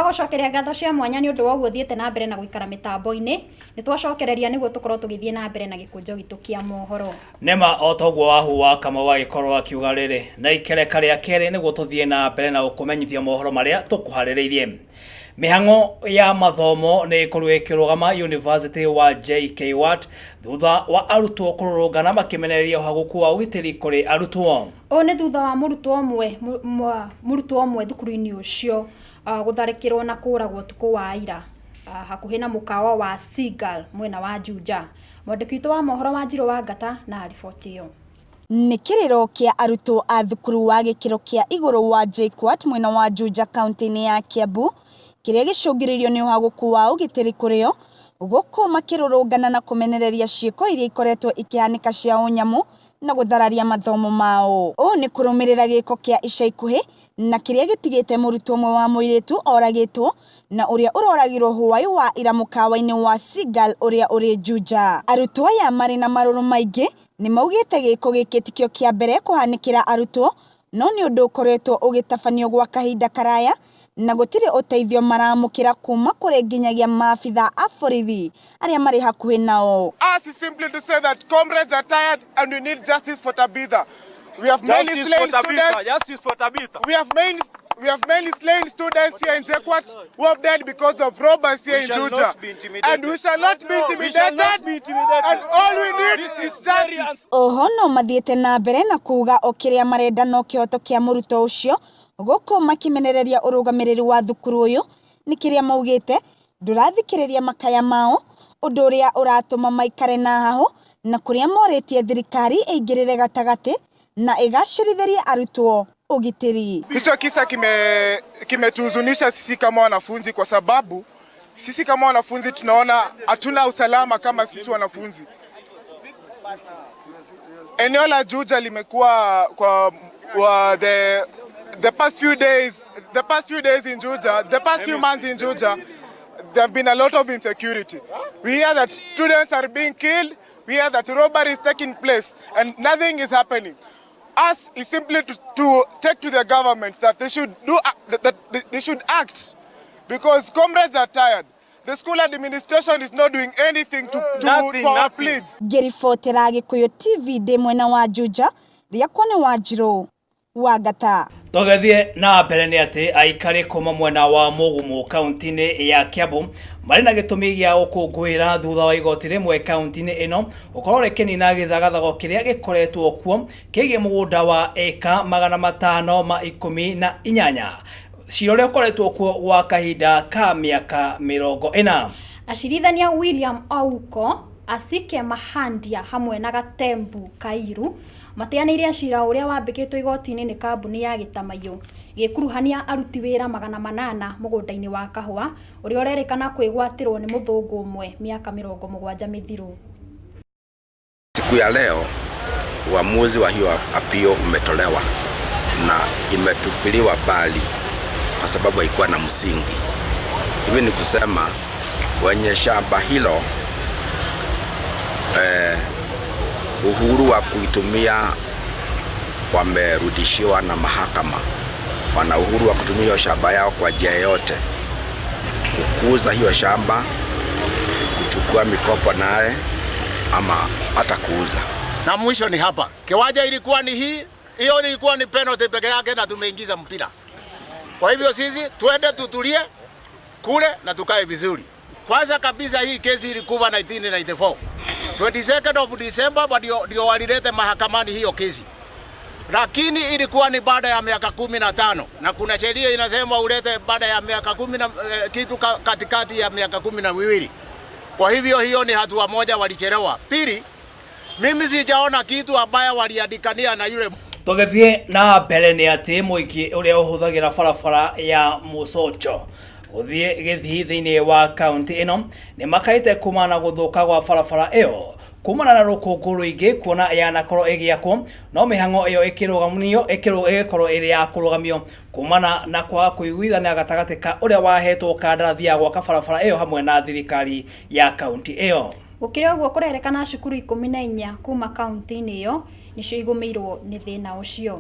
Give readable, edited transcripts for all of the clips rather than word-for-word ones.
Twagocokeria ngatho cia mwanya ni undu wa guthiete na mbere na guikara mitambo-ini ni twacokereria niguo tukorwo tugithie na mbere na gikunjo gitu kia mohoro nema otogwo wahuwa kama wagikorwo akiuga riri na ikereka ria keri niguo tuthie na mbere na ukumenyithia mohoro maria tukuhaririirie. Mihango ya mathomo ni kurwekirugama University wa JKUAT thutha wa arutwo kururungana makimenereria uhaguku wa ugitiri kuri arutwo. O ni thutha wa murutwo omwe thukuru-ini ucio gutharikirwo na kuragwo tuku wa ira hakuhi na mukawa wa Seagull mwena wa Juja. Mwandiki witũ wa mohoro wa Njiro wa Ngata na riboti iyo. Nĩ kĩrĩro kĩa arutwo a thukuru wa gĩkĩro kĩa igũrũ wa JKUAT mwena wa Juja kaunti-inĩ ya Kiambu kĩrĩa gĩcũngĩrĩirio nĩ ũhagũku wa ũgitĩri kũrĩo gũkũ makĩrũrũngana na kũmenereria ciĩko iria ikoretwo ikĩhanĩka cia ũnyamu na guthararia mathomo mao. O nĩ kũrũmĩrĩra gĩko kĩa ica ikuhĩ na kĩrĩa gĩtigĩte mũrutwo ũmwe wa mũirĩtu oragĩtwo na ũrĩa ũroragirwo hwaĩ wa ira mũkawa-inĩ wa Seagull ũrĩa ũrĩ Juja. Arutwo aya marĩ na marũrũ maingĩ nĩ maugĩte gĩko gĩkĩ tikĩo kĩa mbere kũhanĩkĩra arutwo, no nĩ ũndũ ũkoretwo ũgĩtabanio gwa kahinda karaya na gũtirĩ ũteithio maramũkĩra kuma kũrĩ nginyagia maabitha a borithi arĩa marĩ hakuhĩ nao. Us is simply to say that comrades are tired and we need justice for Tabitha. We have mainly slain students. Justice for Tabitha. We have mainly slain students here in JKUAT who have died because of robbers here in Juja. And we shall not be intimidated. And all we need is justice. Oho no mathiĩte na mbere na kuga o kĩrĩa marenda no kĩhoto kĩa mũrutwo ũcio gũkũ makimenereria ũrũgamĩrĩri wa thukuru ũyũ nĩ kĩrĩa maugĩte ndũrathikĩrĩria makaya mao ũndũ ũrĩa ũratũma maikare na hahũ na kũrĩa morĩtie thirikari ĩingĩrĩre gatagatĩ na ĩgacĩrithirie arutwo ugitiri. Hicho kisa kimetuhuzunisha sisi kama wanafunzi kwa sababu sisi kama wanafunzi tunaona hatuna usalama kama sisi wanafunzi. Eneo la Juja limekuwa kwa the past few days in Juja, the past few months in Juja, there have been a lot of insecurity. We hear that students are being killed, we hear that robbery is taking place and nothing is happening. Us is simply to take to the government that they should act because comrades are tired. The school administration is not doing anything to our pleas. Ngĩribotera Gĩkũyũ TV ndĩ mwena wa Juja rĩakwa nĩ Wanjirũ wa Ngata. Tũgĩthiĩ na mbere nĩ atĩ aikari kuma mwena wa Mũgumu kaunti-inĩ ya Kiambu marĩ na gĩtũmi gĩa gũkũngũĩra thutha wa igoti rĩmwe kaunti-inĩ ĩno gũkorwo rĩkĩnina gĩthagathago kĩrĩa gĩkoretwo kuo kĩgiĩ mũgũnda wa eka 518. Cira ũrĩa ũkoretwo kuo gwa kahinda ka mĩaka 40. Acirithania William Ouko, Asike Mahandia hamwe na Gatembu Kairu mateanĩire cira ũrĩa wambĩkĩtwo igoti-inĩ nĩ kambuni ya Gĩtamaiyũ gĩkuruhania aruti wĩra 800 mũgũnda-inĩ wa kahũa ũrĩa ũrerĩkana kwĩgwatĩrwo nĩ mũthũngũ ũmwe mĩaka 70 mĩthiru. Siku ya leo uamuzi wa hiyo apio umetolewa na imetupiliwa mbali kwa sababu haikuwa na msingi. Hivi ni kusema wenye shamba hilo uhuru wa kuitumia wamerudishiwa na mahakama. Wana uhuru wa kutumia hiyo shamba yao kwa njia yote, kukuza hiyo shamba, kuchukua mikopo naye ama hata kuuza. Na mwisho ni hapa. Kiwanja ilikuwa ni hii, hiyo ilikuwa ni penalty peke yake na tumeingiza mpira. Kwa hivyo sisi tuende tutulie kule na tukae vizuri. Kwanza kabisa hii kesi ilikuwa 1994. 22nd of December ndio walilete mahakamani hiyo kesi. Lakini ilikuwa ni baada ya miaka 15 na kuna sheria inasema ulete baada ya miaka 10 kitu katikati ya miaka 12. Kwa hivyo hiyo ni hatua moja walichelewa. Pili, mimi sijaona kitu ambaye waliandikania na yule. Tũgĩthiĩ na mbere nĩ atĩ mũingĩ ũrĩa ũhũthagĩra barabara ya Mũcocho gũthiĩ Gĩthii thĩinĩ wa kaunti ĩno nĩ makaĩte kumana gũthũka gwa barabara ĩyo kumana na rũkũngũ rũingĩ kuona yanakorwo ĩgĩakwo no mĩhang'o ĩyo ĩgĩkorwo ĩrĩ ya kũrũgamio kumana na kwaga kũiguithania gatagatĩ ka ũrĩa wahetwo kandarathi ya gwaka barabara ĩyo hamwe na thirikari ya kaunti ĩyo. Gũkĩrĩ ũguo kũrerekana cukuru 14 kuma kaunti-inĩ ĩyo nĩcio igũmĩirwo nĩ thĩna ũcio.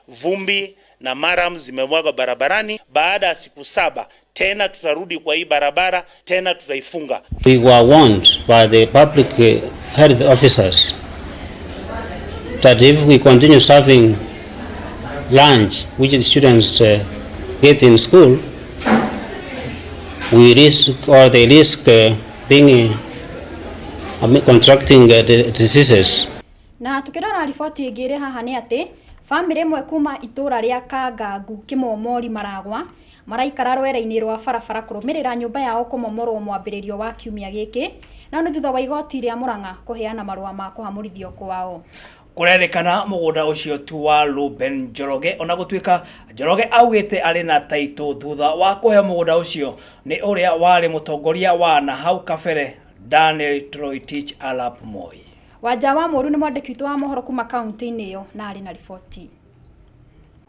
Vumbi na maram zimemwagwa barabarani. Baada ya siku 7 tena tutarudi kwa hii barabara, tena tutaifunga. We were warned by the public health officers that if we continue serving lunch which the students get in school, we risk or they risk being contracting diseases. Na tukirora riboti ingire haha ni ati family imwe kuma itura ria Kangangu Kimomori Maragwa maraikara rwera-ini rwa barabara kurumirira nyumba yao kumomorwo mwambiririo wa kiumia giki na ni thutha wa igoti ria Murang'a kuheana marua ma kuhamurithio kwao. Kurerikana mugunda ucio tu wa Ruben Njoroge ona gutwika Njoroge augite ari na taito thutha wa kuhe mugunda ucio ni uria wari mutongoria wa na hau kabere Daniel Toroitich Arap Moi. Wanja wa Moru ni mwandiki witũ wa mohoro kuma kaunti-inĩ iyo na ari na riboti.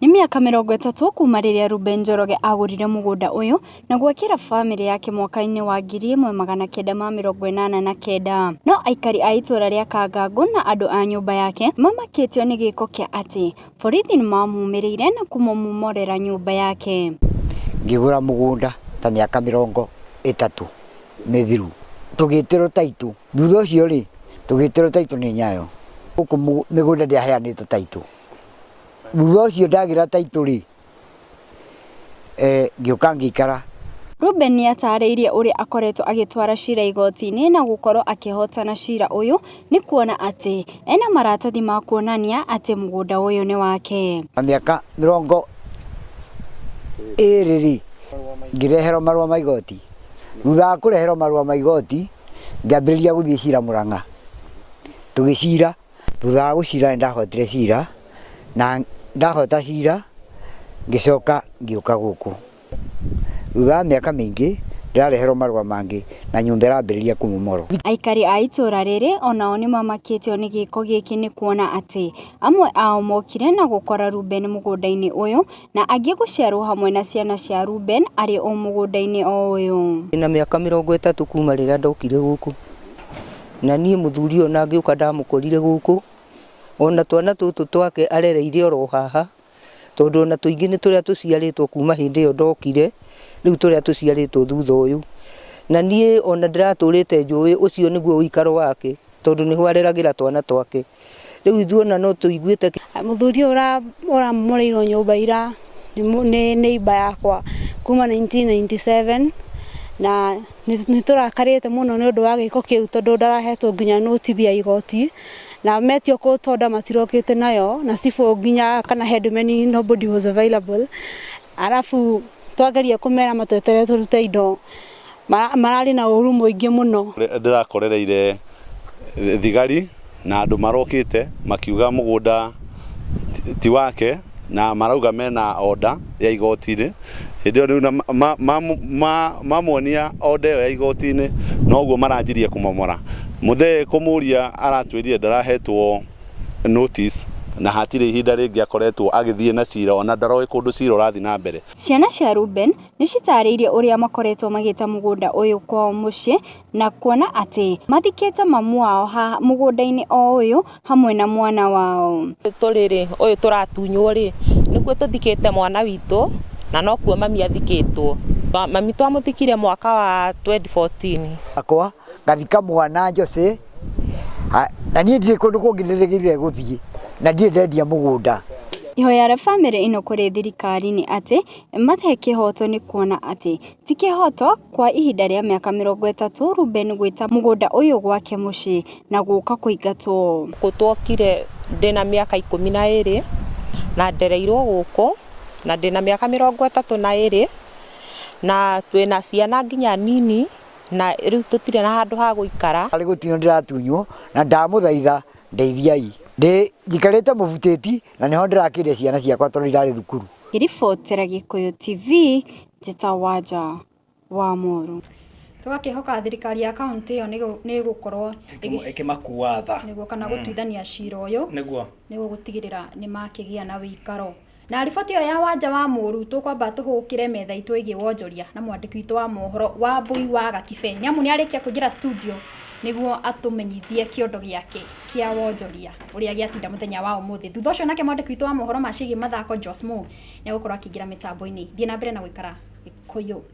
Ni miaka 30 kuma riria Ruben Njoroge agurire mugunda uyu na gwekira family yake mwaka-ini wa 1989 no aikari a itura ria Kangangu na andu a nyumba yake mamakitio ni giko kia ati borithi ni mamumirire na kumomorera nyumba yake. Ngigura mugunda ta miaka 30 mithiru tugitiro taitu thutha ucio ri tugitiro taitu ni Nyayo guku migunda ndiaheanitwo taitu thutha ucio ndagira taitu ri ngioka ngikara. Ruben ni atariirie uri akoretwo agitwara cira igoti-ini na gukorwo akihotana cira uyu ni kuona ati ena maratathi ma kuonania ati mugunda uyu ni wake. Miaka 20 ri ngirehero marua ma igoti thutha wa kurehero marua ma igoti ngambiriria guthie cira Murang'a tugicira thutha wa gucira ndahotire cira na ndahota cira ngicoka ngiuka guku thutha miaka mingi ndirareherwo marua mangi na nyumba irambiriria kumomoro. Aikari a itura riri onao ni mamakitio ni giko giki ni kuona ati amwe ao mokire na gukora Ruben mugunda-ini uyu na angi guciarwo hamwe na ciana cia Ruben ari o mugunda-ini o uyu. Ina miaka 30 kuma riria ndokire guku na nie muthuri ona ngiuka ndamukorire guku ona twana tutu twake arereire oro haha tondu ona tuingi ni turia tuciaritwo kuma hindi yo ndokire riu turia tuciaritwo thutha uyu na nie ona ndiraturite njui ucio niguo uikaro wake tondu niho areragira twana twake riu ithuona no tuiguite muthuri ora moreiro nyumba ira ni neighbor yakwa kuma 1997 na niturakarite muno ni undu wa giko kiu tondu ndarahetwo nginya notice ya igoti na metio ko tonda matirokite nayo na sifo nginya kana headman nobody was available arafu twageria kumera matetere turute indo marari na uru muingi muno. Ndirakorereire thigari na andu marokite makiuga mugunda ti wake na marauga mena order ya igoti-ini hindi riu mamuonia order ya igoti-ini noguo maranjirie kumomora muthe kumuria aratwirire ndarahetwo notice na hatire ihinda ringi akoretwo agithie na cira ona ndaroe kundu cira urathi na mbere. Ciana cia Ruben ni citariirie uria makoretwo magita mugunda uyu kwa mucii na kuona ati mathikite mamu wao ha mugunda-ini o uyu hamwe na mwana wao. Turiri uyu turatunywo ri nikuo tuthikite mwana witu na no kuo mami athikitwo. Mami twamuthikire mwaka wa 2014 akwa ngathika mwana Jose na nie ndire kundu kungirigirire guthie na ndire ndendia mugunda. Ihoya ria family ino kuri thirikari ni ati mathe kihoto ni kuona ati ti kihoto kwa ihinda ria miaka 30 Ruben gwita mugunda uyu gwake mucii na guka kuingatwo. Gutwokire ndina miaka 12 na ndereirwo guku na ndina miaka 32 na twina ciana nginya nini na riu tutire na handu ha guikara. Ari gutio ndiratunywo na ndamuthaitha ndeithiai ndi njikarite mubuteti na niho ndirakire ciana ciakwa tondu irari thukuru. Iribotera Gikuyu TV Njeta Wanja wa Moru. Tugakihoka thirikari ya kaunti iyo ni gukorwo ikimakua tha niguo kana gutuithania cira uyu niguo gutigirira ni makigia na wikaro. Na riboti iyo ya Wanja wa Moru tukwamba tuhukire metha itu igi wonjoria na mwandiki witu wa mohoro wa Mbui wa Gakibe. Nyamu ni arikia kuingira studio niguo atumenyithie kiondo giake kia wonjoria uria giatinda muthenya wa umuthi. Thutha ucio nake mwandiki witu wa mohoro macigi mathako Josmo ni gukorwo akiingira mitambo-ini. Thie na mbere na guikara Gikuyu.